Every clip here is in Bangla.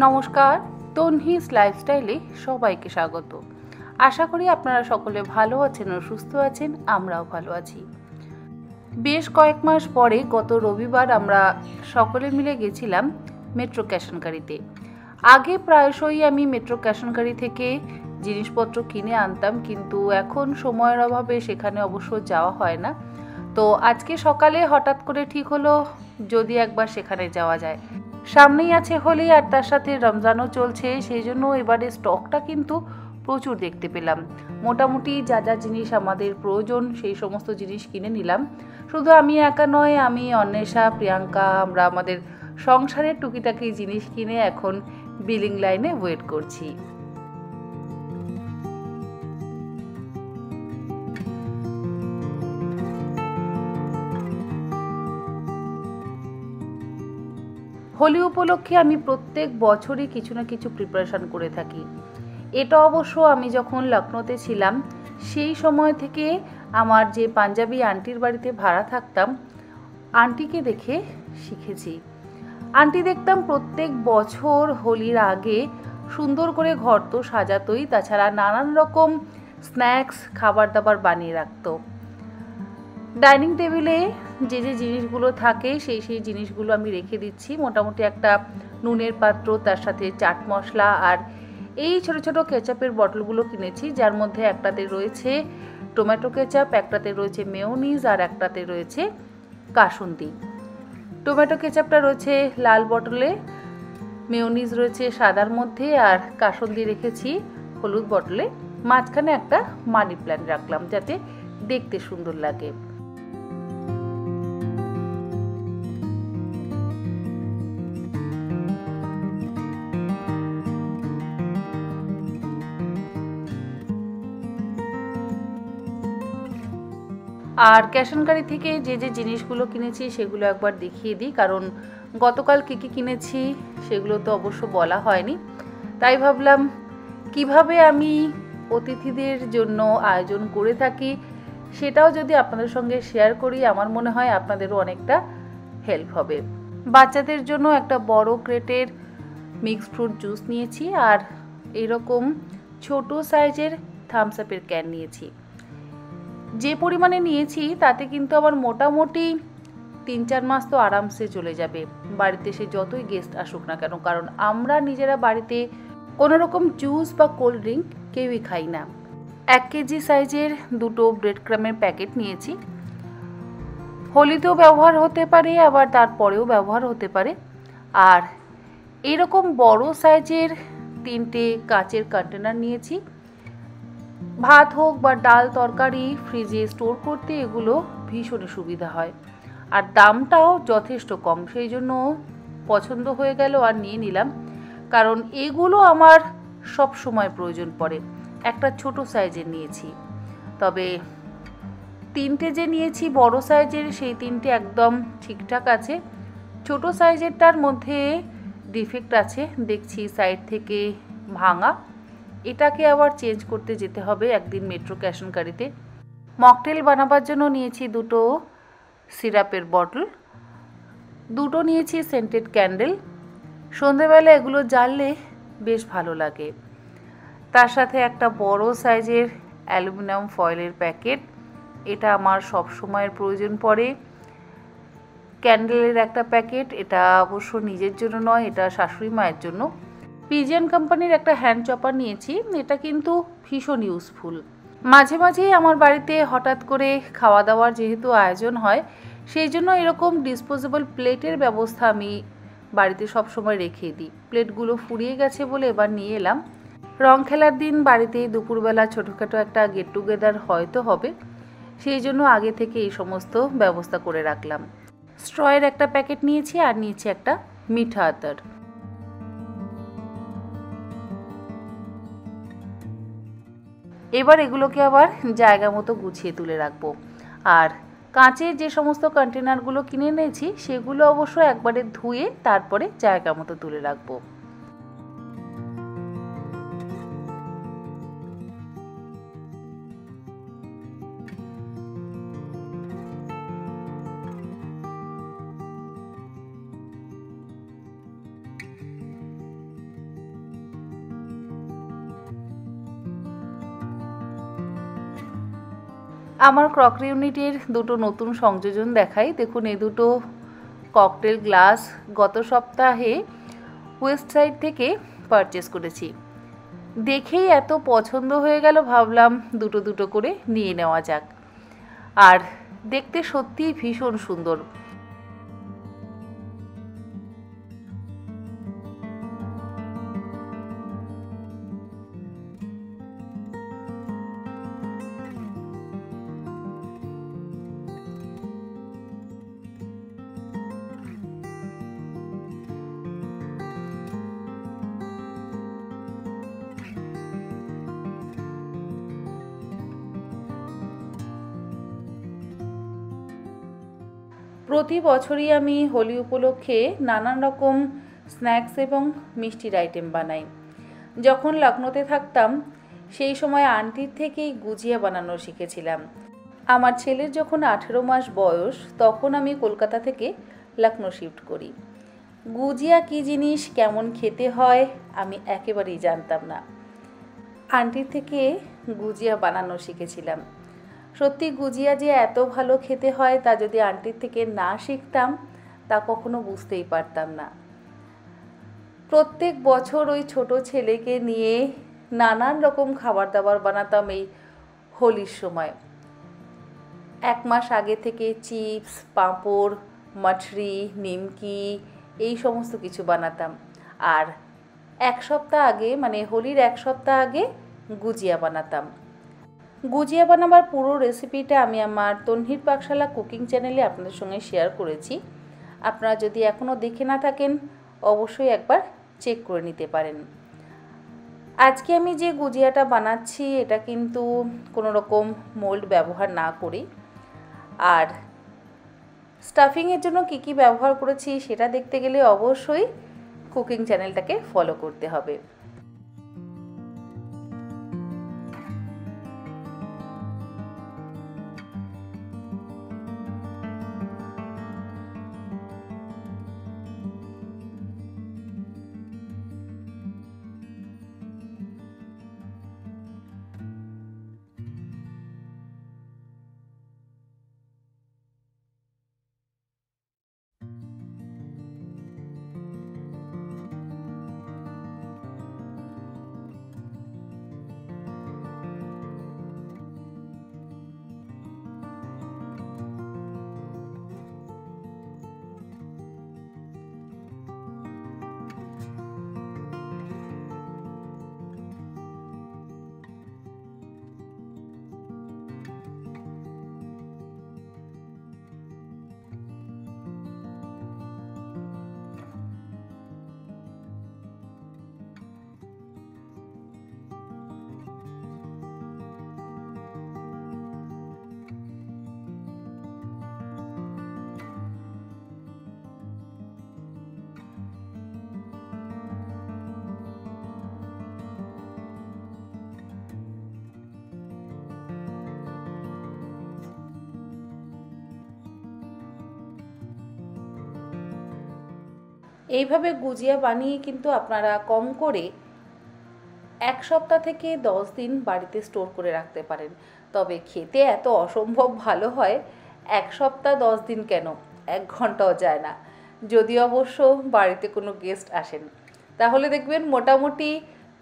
নমস্কার, তন্হিস লাইফস্টাইলে সবাইকে স্বাগত। আশা করি আপনারা সকলে ভালো আছেন ও সুস্থ আছেন, আমরাও ভালো আছি। বেশ কয়েক মাস পরে গত রবিবার আমরা সকলে মিলে গেছিলাম মেট্রো ক্যাশনকারিতে। আগে প্রায়শই আমি মেট্রো ক্যাশনকারি থেকে জিনিসপত্র কিনে আনতাম, কিন্তু এখন সময়ের অভাবে সেখানে অবশ্য যাওয়া হয় না। তো আজকে সকালে হঠাৎ করে ঠিক হলো যদি একবার সেখানে যাওয়া যায়। সামনেই আছে হোলি আর তার সাথে রমজানও চলছে, সেই জন্য এবারে স্টকটা কিন্তু প্রচুর দেখতে পেলাম। মোটামুটি যা যা জিনিস আমাদের প্রয়োজন সেই সমস্ত জিনিস কিনে নিলাম। শুধু আমি একা নয়, আমি অন্বেষা, প্রিয়াঙ্কা, আমরা আমাদের সংসারের টুকিটাকি জিনিস কিনে এখন বিলিং লাইনে ওয়েট করছি। হোলি উপলক্ষে আমি প্রত্যেক বছরই কিছু না কিছু প্রিপারেশান করে থাকি। এটা অবশ্য আমি যখন লখনৌতে ছিলাম সেই সময় থেকে আমার যে পাঞ্জাবি আন্টির বাড়িতে ভাড়া থাকতাম, আন্টিকে দেখে শিখেছি। আন্টি দেখতাম প্রত্যেক বছর হোলির আগে সুন্দর করে ঘর তো সাজাতোই, তাছাড়া নানান রকম স্ন্যাক্স খাবার দাবার বানিয়ে রাখতো। ডাইনিং টেবিলে যে যে জিনিসগুলো থাকে সেই জিনিসগুলো আমি রেখে দিচ্ছি। মোটামুটি একটা নুনের পাত্র, তার সাথে চাট মশলা আর এই ছোট ছোট কেচাপের বটলগুলো কিনেছি, যার মধ্যে একটাতে রয়েছে টমেটো কেচাপ, একটাতে রয়েছে মেয়োনিজ আর একটাতে রয়েছে কাসুন্দি। টমেটো কেচাপটা রয়েছে লাল বটলে, মেয়োনিজ রয়েছে সাদার মধ্যে আর কাসুন্দি রেখেছি হলুদ বটলে। মাঝখানে একটা মানি প্ল্যান্ট রাখলাম যাতে দেখতে সুন্দর লাগে। আর ক্যাশনকারি থেকে যে যে জিনিসগুলো কিনেছি সেগুলো একবার দেখিয়ে দিই, কারণ গতকাল কী কী কিনেছি সেগুলো তো অবশ্য বলা হয়নি। তাই ভাবলাম কিভাবে আমি অতিথিদের জন্য আয়োজন করে থাকি সেটাও যদি আপনাদের সঙ্গে শেয়ার করি, আমার মনে হয় আপনাদেরও অনেকটা হেল্প হবে। বাচ্চাদের জন্য একটা বড় ক্রেটের মিক্সড ফ্রুট জুস নিয়েছি আর এরকম ছোট সাইজের থামস আপের ক্যান নিয়েছি। যে পরিমাণে নিয়েছি তাতে কিন্তু আবার মোটামুটি 3-4 মাস তো আরামসে চলে যাবে, বাড়িতে সে যতই গেস্ট আসুক না কেন, কারণ আমরা নিজেরা বাড়িতে কোনো রকম জুস বা কোল্ড ড্রিঙ্ক কেউই খাই না। 1 কেজি সাইজের 2টো ব্রেড ক্রামের প্যাকেট নিয়েছি। হোলিতেও ব্যবহার হতে পারে, আবার তারপরেও ব্যবহার হতে পারে। আর এরকম বড় সাইজের 3টে কাচের কন্টেনার নিয়েছি। ভাত হোক বা ডাল তরকারি ফ্রিজে স্টোর করতে এগুলো ভীষণই সুবিধা হয়, আর দামটাও যথেষ্ট কম, সেই জন্য পছন্দ হয়ে গেল আর নিয়ে নিলাম। কারণ এগুলো আমার সব সময় প্রয়োজন পড়ে। একটা ছোট সাইজের নিয়েছি, তবে 3টে যে নিয়েছি বড় সাইজের সেই 3টে একদম ঠিকঠাক আছে। ছোট সাইজেরটার মধ্যে ডিফেক্ট আছে দেখছি, সাইড থেকে ভাঙা। এটাকে আবার চেঞ্জ করতে যেতে হবে একদিন মেট্রো ক্যাশনকারিতে। মকটেল বানাবার জন্য নিয়েছি 2টো সিরাপের বটল, 2টো নিয়েছি সেন্টেড ক্যান্ডেল। সন্ধেবেলা এগুলো জ্বাললে বেশ ভালো লাগে। তার সাথে একটা বড় সাইজের অ্যালুমিনিয়াম ফয়েলের প্যাকেট, এটা আমার সব সময়ের প্রয়োজন পড়ে। ক্যান্ডেলের একটা প্যাকেট, এটা অবশ্য নিজের জন্য নয়, এটা শাশুড়ি মায়ের জন্য। পিজিয়ন কোম্পানির একটা হ্যান্ড চপার নিয়েছি, এটা কিন্তু ভীষণ ইউজফুল। মাঝে মাঝেই আমার বাড়িতে হঠাৎ করে খাওয়া দাওয়ার যেহেতু আয়োজন হয়, সেই জন্য এরকম ডিসপোজেবল প্লেটের ব্যবস্থা আমি বাড়িতে সব সময় রেখে দিই। প্লেটগুলো ফুরিয়ে গেছে বলে এবার নিয়ে এলাম। রং খেলার দিন বাড়িতে দুপুরবেলা ছোটোখাটো একটা গেট টুগেদার হয়তো হবে, সেই জন্য আগে থেকে এই সমস্ত ব্যবস্থা করে রাখলাম। স্ট্রয়ের একটা প্যাকেট নিয়েছি আর নিয়েছি একটা মিঠা আতর। এবার এগুলোকে আবার জায়গা মতো গুছিয়ে তুলে রাখবো। আর কাঁচের যে সমস্ত কন্টেনারগুলো কিনে এনেছি সেগুলো অবশ্য একবারে ধুয়ে তারপরে জায়গা মতো তুলে রাখবো। আমার ক্রকারি ইউনিটের দুটো নতুন সংযোজন দেখাই। দেখুন, এই দুটো ককটেল গ্লাস গত সপ্তাহে ওয়েস্ট সাইড থেকে পারচেস করেছি। দেখেই এত পছন্দ হয়ে গেল, ভাবলাম দুটো দুটো করে নিয়ে নেওয়া যাক। আর দেখতে সত্যিই ভীষণ সুন্দর। প্রতি বছরই আমি হোলি উপলক্ষে নানান রকম স্ন্যাক্স এবং মিষ্টির আইটেম বানাই। যখন লখনৌতে থাকতাম সেই সময় আন্টির থেকেই গুজিয়া বানানো শিখেছিলাম। আমার ছেলের যখন 18 মাস বয়স তখন আমি কলকাতা থেকে লখনৌ শিফট করি। গুজিয়া কী জিনিস, কেমন খেতে হয় আমি একেবারেই জানতাম না। আন্টির থেকে গুজিয়া বানানো শিখেছিলাম। সত্যি গুজিয়া যে এত ভালো খেতে হয় তা যদি আন্টির থেকে না শিখতাম তা কখনো বুঝতেই পারতাম না। প্রত্যেক বছর ওই ছোট ছেলেকে নিয়ে নানান রকম খাবার দাবার বানাতাম এই হোলির সময়। 1 মাস আগে থেকে চিপস, পাঁপড়, মঠরি, নিমকি এই সমস্ত কিছু বানাতাম। আর 1 সপ্তাহ আগে, মানে হোলির 1 সপ্তাহ আগে গুজিয়া বানাতাম। গুজিয়া বানাবার পুরো রেসিপিটা আমি আমার তন্হির পাকশালা কুকিং চ্যানেলে আপনাদের সঙ্গে শেয়ার করেছি। আপনারা যদি এখনও দেখে না থাকেন অবশ্যই একবার চেক করে নিতে পারেন। আজকে আমি যে গুজিয়াটা বানাচ্ছি এটা কিন্তু কোনো রকম মোল্ড ব্যবহার না করি। আর স্টাফিংয়ের জন্য কী কী ব্যবহার করেছি সেটা দেখতে গেলে অবশ্যই কুকিং চ্যানেলটাকে ফলো করতে হবে। এইভাবে গুজিয়া বানিয়ে কিন্তু আপনারা কম করে 1 সপ্তাহ থেকে 10 দিন বাড়িতে স্টোর করে রাখতে পারেন। তবে খেতে এত অসম্ভব ভালো হয়, 1 সপ্তাহ 10 দিন কেন, 1 ঘন্টাও যায় না। যদি অবশ্য বাড়িতে কোনো গেস্ট আসেন, তাহলে দেখবেন মোটামুটি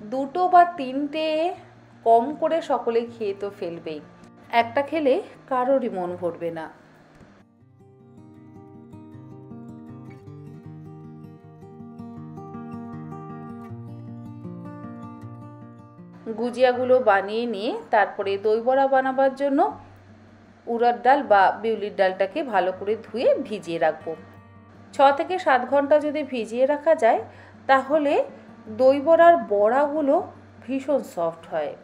2টো বা 3টে কম করে সকলে খেয়ে তো ফেলবেই। একটা খেলে কারোরই মন ভরবে না। গুজিয়াগুলো বানিয়ে নিয়ে তারপরে দই বড়া বানাবার জন্য উড়ার ডাল বা বিউলির ডালটাকে ভালো করে ধুয়ে ভিজিয়ে রাখবো। 6 থেকে 7 ঘন্টা যদি ভিজিয়ে রাখা যায় তাহলে দই বড়ার বড়াগুলো ভীষণ সফট হয়।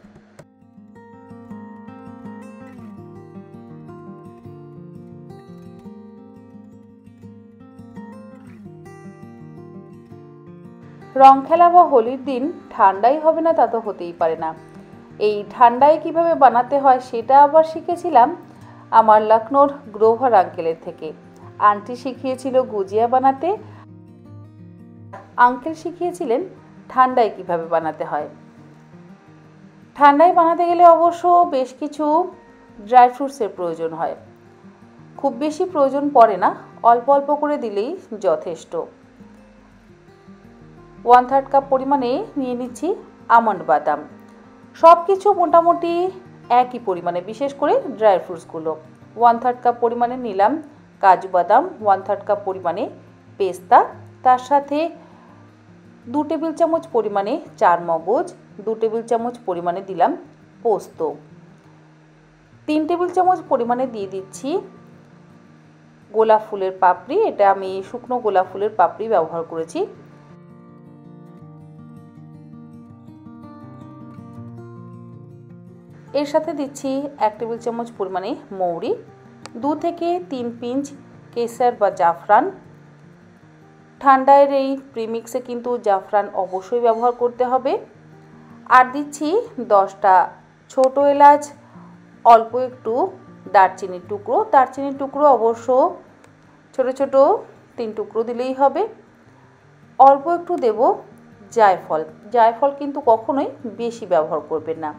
রং খেলা বা হোলির দিন ঠান্ডাই হবে না তা তো হতেই পারে না। এই ঠান্ডায় কিভাবে বানাতে হয় সেটা আবার শিখেছিলাম আমার লখনৌর গ্রোভার আঙ্কেলের থেকে। আন্টি শিখিয়েছিল গুজিয়া বানাতে, আঙ্কেল শিখিয়েছিলেন ঠান্ডায় কিভাবে বানাতে হয়। ঠান্ডায় বানাতে গেলে অবশ্য বেশ কিছু ড্রাই ফ্রুটসের প্রয়োজন হয়। খুব বেশি প্রয়োজন পড়ে না, অল্প অল্প করে দিলেই যথেষ্ট। 1/3 কাপ পরিমাণে নিয়ে নিচ্ছি আমন্ড বাদাম। সব কিছু মোটামুটি একই পরিমাণে, বিশেষ করে ড্রাই ফ্রুটসগুলো। 1/3 কাপ পরিমাণে নিলাম কাজু বাদাম, 1/3 কাপ পরিমাণে পেস্তা, তার সাথে 2 টেবিল চামচ পরিমাণে চারমগজ, 2 টেবিল চামচ পরিমাণে দিলাম পোস্ত, 3 টেবিল চামচ পরিমাণে দিয়ে দিচ্ছি গোলাপ ফুলের পাপড়ি। এটা আমি শুকনো গোলাপ ফুলের পাপড়ি ব্যবহার করেছি। এর সাথে দিচ্ছি 1 টেবিল চামচ পরিমাণে মৌরি, 2 থেকে 3 পিঞ্চ কেশর বা জাফরান। ঠান্ডার এই প্রিমিক্সে কিন্তু জাফরান অবশ্যই ব্যবহার করতে হবে। আর দিচ্ছি 10টা ছোট এলাচ, অল্প একটু দারচিনির টুকরো। দারচিনির টুকরো অবশ্য ছোট ছোট 3 টুকরো দিলেই হবে। অল্প একটু দেব জায়ফল। জায়ফল কিন্তু কখনোই বেশি ব্যবহার করবেন না।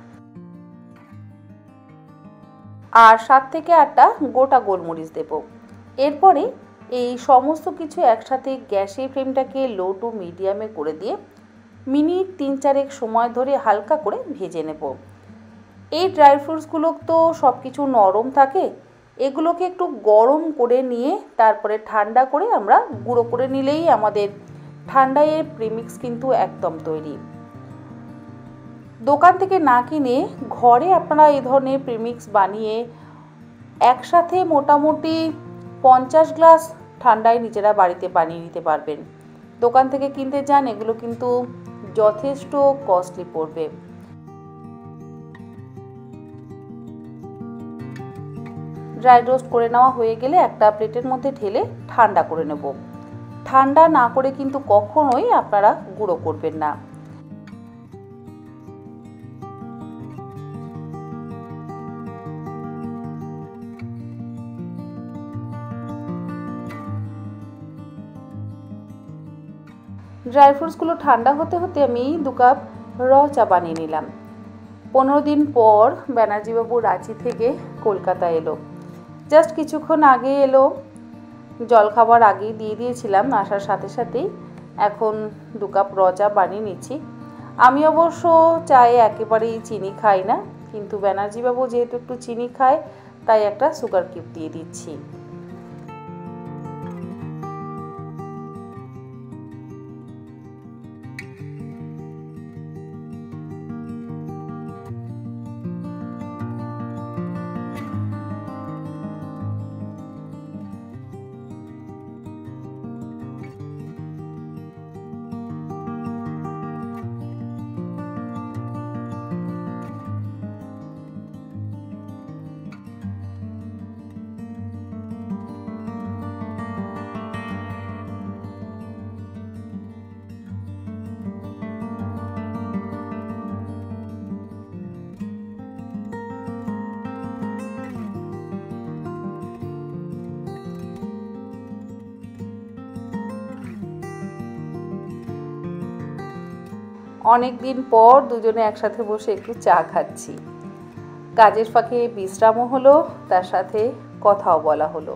আর 7 থেকে 8টা গোটা গোলমরিচ দেব। এরপরে এই সমস্ত কিছু একসাথে গ্যাসের ফ্লেমটাকে লো টু মিডিয়ামে করে দিয়ে মিনিট 3-4 সময় ধরে হালকা করে ভেজে নেব। এই ড্রাই ফ্রুটসগুলো তো সব কিছু নরম থাকে, এগুলোকে একটু গরম করে নিয়ে তারপরে ঠান্ডা করে আমরা গুঁড়ো করে নিলেই আমাদের ঠান্ডায় প্রিমিক্স কিন্তু একদম তৈরি। দোকান থেকে না কিনে ঘরে আপনারা এই ধরনের প্রিমিক্স বানিয়ে একসাথে মোটামুটি 50 গ্লাস ঠান্ডায় নিজেরা বাড়িতে বানিয়ে নিতে পারবেন। দোকান থেকে কিনতে যান, এগুলো কিন্তু যথেষ্ট কস্টলি পড়বে। ড্রাই রোস্ট করে নেওয়া হয়ে গেলে একটা প্লেটের মধ্যে ঢেলে ঠান্ডা করে নেব। ঠান্ডা না করে কিন্তু কখনোই আপনারা গুঁড়ো করবেন না। ড্রাই ফ্রুটসগুলো ঠান্ডা হতে হতে আমি 2 কাপ র চা বানিয়ে নিলাম। 15 দিন পর ব্যানার্জিবাবু রাঁচি থেকে কলকাতা এলো। জাস্ট কিছুক্ষণ আগে এলো, জলখাবার আগেই দিয়ে দিয়েছিলাম আসার সাথে সাথেই। এখন 2 কাপ র চা বানিয়ে নিচ্ছি। আমি অবশ্য চায়ে একেবারেই চিনি খাই না, কিন্তু ব্যানার্জিবাবু যেহেতু একটু চিনি খায় তাই একটা সুগার কিউব দিয়ে দিচ্ছি। অনেক দিন পর দুজনে একসাথে বসে একটু চা খাচ্ছি। কাজের ফাঁকে বিশ্রামও হলো, তার সাথে কথাও বলা হলো।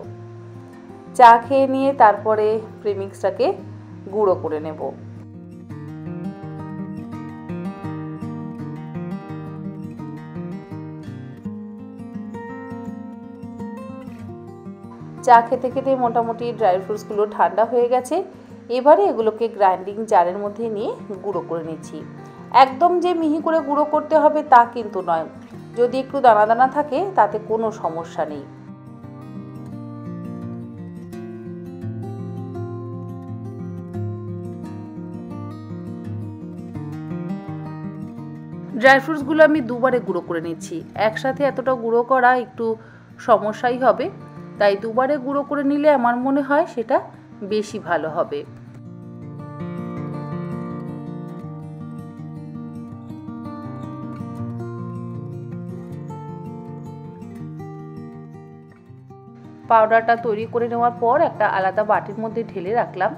চা খেয়ে নিয়ে তারপরে প্রিমিক্সটাকে গুঁড়ো করে নেব। চা খেতে খেতে মোটামুটি ড্রাই ফ্রুটসগুলো ঠান্ডা হয়ে গেছে। এবারে এগুলোকে গ্রাইন্ডিং জারের মধ্যে নিয়ে গুঁড়ো করে নিচ্ছি। একদম যে মিহি করে গুঁড়ো করতে হবে তা কিন্তু নয়, যদি একটু দানা দানা থাকে তাতে কোনো সমস্যা নেই। ড্রাই ফ্রুটসগুলো আমি দুবারে গুঁড়ো করে নিচ্ছি। একসাথে এতটা গুঁড়ো করা একটু সমস্যাই হবে, তাই দুবারে গুঁড়ো করে নিলে আমার মনে হয় সেটা বেশি ভালো হবে। পাউডারটা তৈরি করে নেওয়ার পর একটা আলাদা বাটির মধ্যে ঢেলে রাখলাম।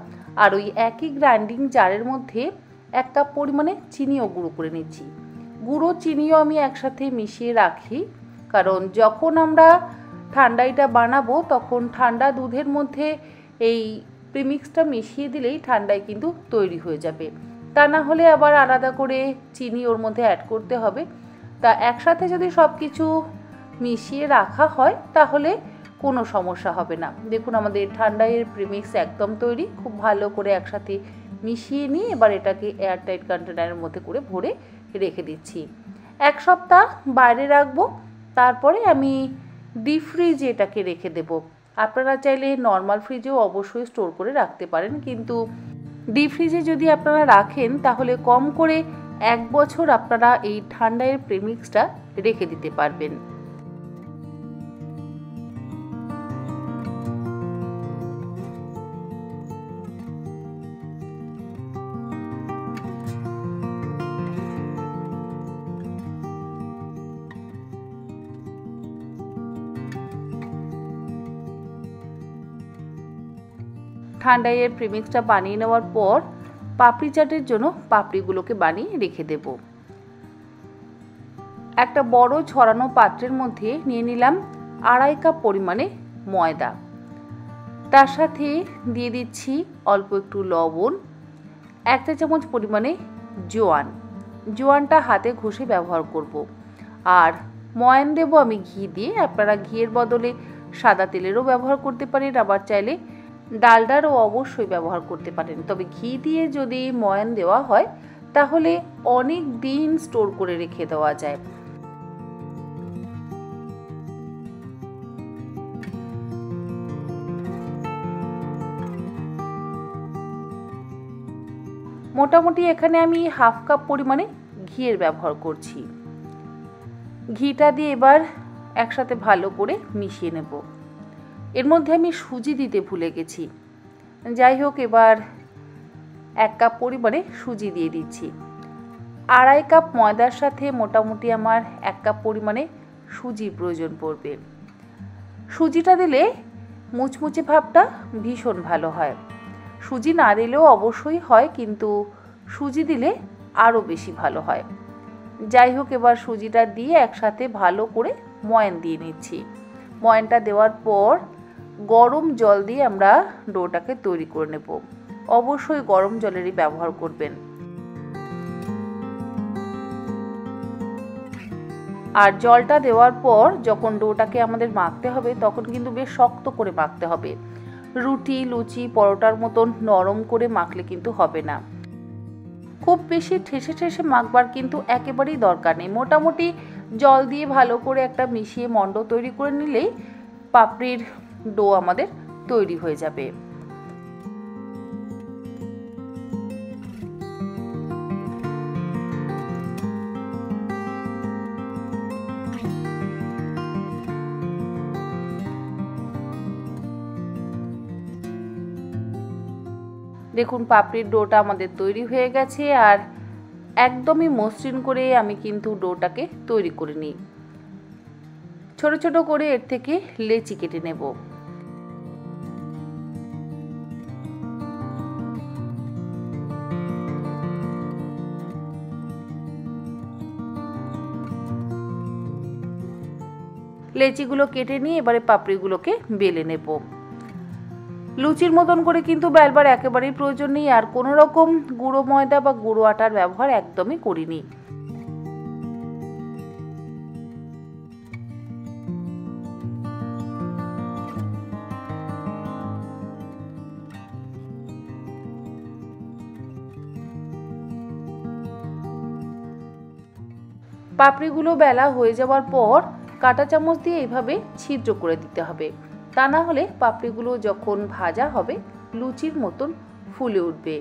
আর ওই একই গ্রাইন্ডিং জারের মধ্যে 1 কাপ পরিমাণে চিনিও গুঁড়ো করে নিচ্ছি। গুঁড়ো চিনিও আমি একসাথে মিশিয়ে রাখি, কারণ যখন আমরা ঠান্ডাইটা বানাবো তখন ঠান্ডা দুধের মধ্যে এই প্রিমিক্সটা মিশিয়ে দিলেই ঠান্ডাই কিন্তু তৈরি হয়ে যাবে। তা না হলে আবার আলাদা করে চিনি ওর মধ্যে অ্যাড করতে হবে। তা একসাথে যদি সব কিছু মিশিয়ে রাখা হয় তাহলে কোনো সমস্যা হবে না। দেখুন আমাদের ঠান্ডাইয়ের প্রিমিক্স একদম তৈরি। খুব ভালো করে একসাথে মিশিয়ে নিয়ে এবার এটাকে এয়ারটাইট কন্টেনারের মধ্যে করে ভরে রেখে দিচ্ছি। 1 সপ্তাহ বাইরে রাখবো, তারপরে আমি ডিপ ফ্রিজে এটাকে রেখে দেব। আপনারা চাইলে নর্মাল ফ্রিজেও অবশ্যই স্টোর করে রাখতে পারেন, কিন্তু ডিপ ফ্রিজে যদি আপনারা রাখেন তাহলে কম করে 1 বছর আপনারা এই ঠান্ডাইয়ের প্রিমিক্সটা রেখে দিতে পারবেন। ঠান্ডাইয়ের প্রিমিক্সটা বানিয়ে নেওয়ার পর পাপড়ি চাটের জন্য পাপড়িগুলোকে বানিয়ে রেখে দেব। একটা বড় ছড়ানো পাত্রের মধ্যে নিয়ে নিলাম 2.5 কাপ পরিমাণে ময়দা। তার সাথে দিয়ে দিচ্ছি অল্প একটু লবণ, 1 চা চামচ পরিমাণে জোয়ান। জোয়ানটা হাতে ঘষে ব্যবহার করব। আর ময়ান দেব আমি ঘি দিয়ে। আপনারা ঘিয়ের বদলে সাদা তেলেরও ব্যবহার করতে পারেন, আবার চাইলে ডালডারও অবশ্যই ব্যবহার করতে পারেন। তবে ঘি দিয়ে যদি ময়ান দেওয়া হয় তাহলে অনেক দিন স্টোর করে রেখে দেওয়া যায়। মোটামুটি এখানে আমি 1/2 কাপ পরিমাণে ঘিয়ের ব্যবহার করছি। ঘিটা দিয়ে এবার একসাথে ভালো করে মিশিয়ে নেব। এর মধ্যে আমি সুজি দিতে ভুলে গেছি। যাই হোক, এবার 1 কাপ পরিমাণে সুজি দিয়ে দিচ্ছি। 2.5 কাপ ময়দার সাথে মোটামুটি আমার 1 কাপ পরিমাণে সুজির প্রয়োজন পড়বে। সুজিটা দিলে মুচমুচে ভাবটা ভীষণ ভালো হয়। সুজি না দিলেও অবশ্যই হয়, কিন্তু সুজি দিলে আরও বেশি ভালো হয়। যাই হোক, এবার সুজিটা দিয়ে একসাথে ভালো করে ময়ান দিয়ে নিচ্ছি। ময়ানটা দেওয়ার পর গরম জল দিয়ে আমরা ডোটাকে তৈরি করে নেব। অবশ্যই গরম জলেরই ব্যবহার করবেন। আর জলটা দেওয়ার পর যখন ডোটাকে আমাদের মাখতে হবে তখন কিন্তু বেশ শক্ত করে মাখতে হবে। রুটি, লুচি, পরোটার মতন নরম করে মাখলে কিন্তু হবে না। খুব বেশি ঠেসে ঠেসে মাখবার কিন্তু একেবারেই দরকার নেই। মোটামুটি জল দিয়ে ভালো করে একটা মিশিয়ে মণ্ড তৈরি করে নিলেই পাপড়ির ডো আমাদের তৈরি হয়ে যাবে। দেখুন পাপড়ির ডোটা আমাদের তৈরি হয়ে গেছে। আর একদমই মসৃণ করে আমি কিন্তু ডোটাকে তৈরি করে নিই। ছোট ছোট করে এর থেকে লেচি কেটে নেব। লেচিগুলো কেটে নিয়ে এবারে পাপড়িগুলোকে বেলে নেব। লুচির মতন করে কিন্তু বেলবার একেবারেই প্রয়োজন নেই। আর কোনো রকম গুঁড়ো ময়দা বা গুঁড়ো আটার ব্যবহার একদমই করিনি। পাপড়িগুলো বেলা হয়ে যাওয়ার পর কাঁটা চামচ দিয়ে এইভাবে ছিদ্র করে দিতে হবে। তা না হলে পাপড়িগুলো যখন ভাজা হবে লুচির মতন ফুলে উঠবে।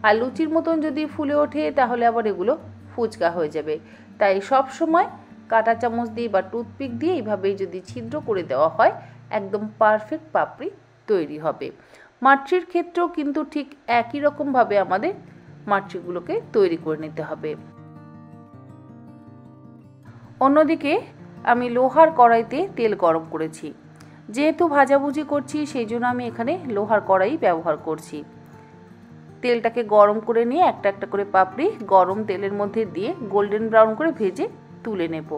আর লুচির মতন যদি ফুলে ওঠে তাহলে আবার এগুলো ফুচকা হয়ে যাবে। তাই সব সময় কাঁটা চামচ দিয়ে বা টুথপিক দিয়ে এইভাবে যদি ছিদ্র করে দেওয়া হয় একদম পারফেক্ট পাপড়ি তৈরি হবে। মাট্রির ক্ষেত্রেও কিন্তু ঠিক একই রকমভাবে আমাদের মাট্রিগুলোকে তৈরি করে নিতে হবে। অন্যদিকে আমি লোহার কড়াইতে তেল গরম করেছি। যেহেতু ভাজাভুজি করছি সেই জন্য আমি এখানে লোহার কড়াই ব্যবহার করছি। তেলটাকে গরম করে নিয়ে একটা একটা করে পাপড়ি গরম তেলের মধ্যে দিয়ে গোল্ডেন ব্রাউন করে ভেজে তুলে নেব।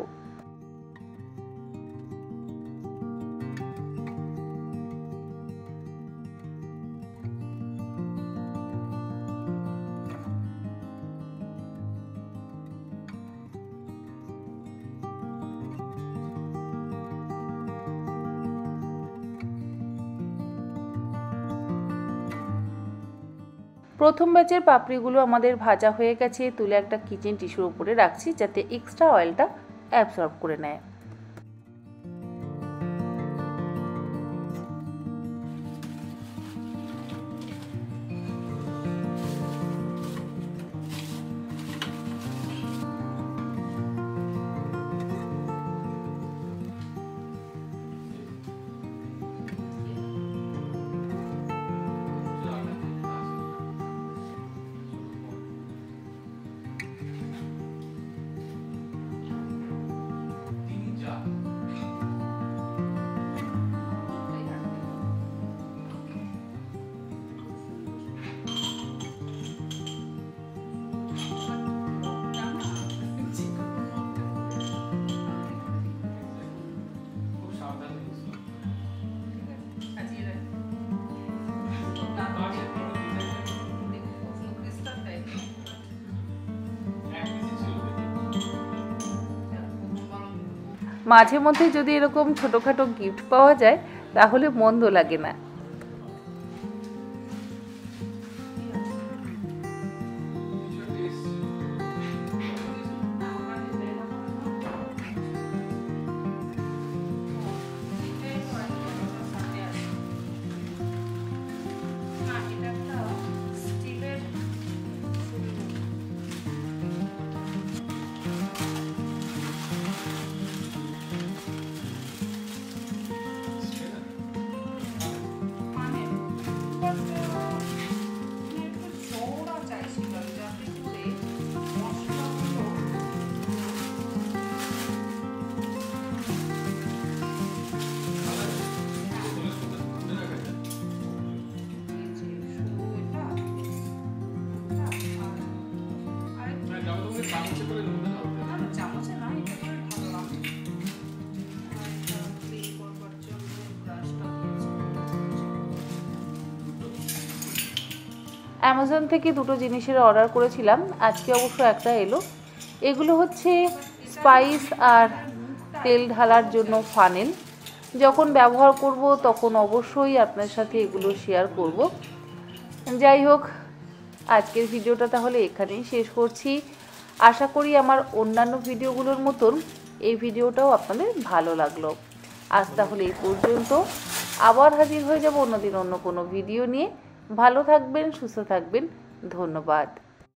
প্রথম ব্যাচের পাপড়িগুলো আমাদের ভাজা হয়ে গেছে, তুলে একটা কিচেন টিস্যুর উপরে রাখছি যাতে এক্সট্রা অয়েলটা অ্যাবসর্ব করে নেয়। মাঝে মধ্যে যদি এরকম ছোটোখাটো গিফট পাওয়া যায় তাহলে মন্দ লাগে না। অ্যামাজন থেকে দুটো জিনিসের অর্ডার করেছিলাম, আজকে অবশ্য একটা এলো। এগুলো হচ্ছে স্পাইস আর তেল ঢালার জন্য ফানেল। যখন ব্যবহার করব তখন অবশ্যই আপনার সাথে এগুলো শেয়ার করব। যাই হোক, আজকের ভিডিওটা তাহলে এখানেই শেষ করছি। আশা করি আমার অন্যান্য ভিডিওগুলোর মতন এই ভিডিওটাও আপনাদের ভালো লাগলো। আজ তাহলে এই পর্যন্ত, আবার হাজির হয়ে যাব অন্যদিন অন্য কোনো ভিডিও নিয়ে। ভালো থাকবেন, সুস্থ থাকবেন, ধন্যবাদ।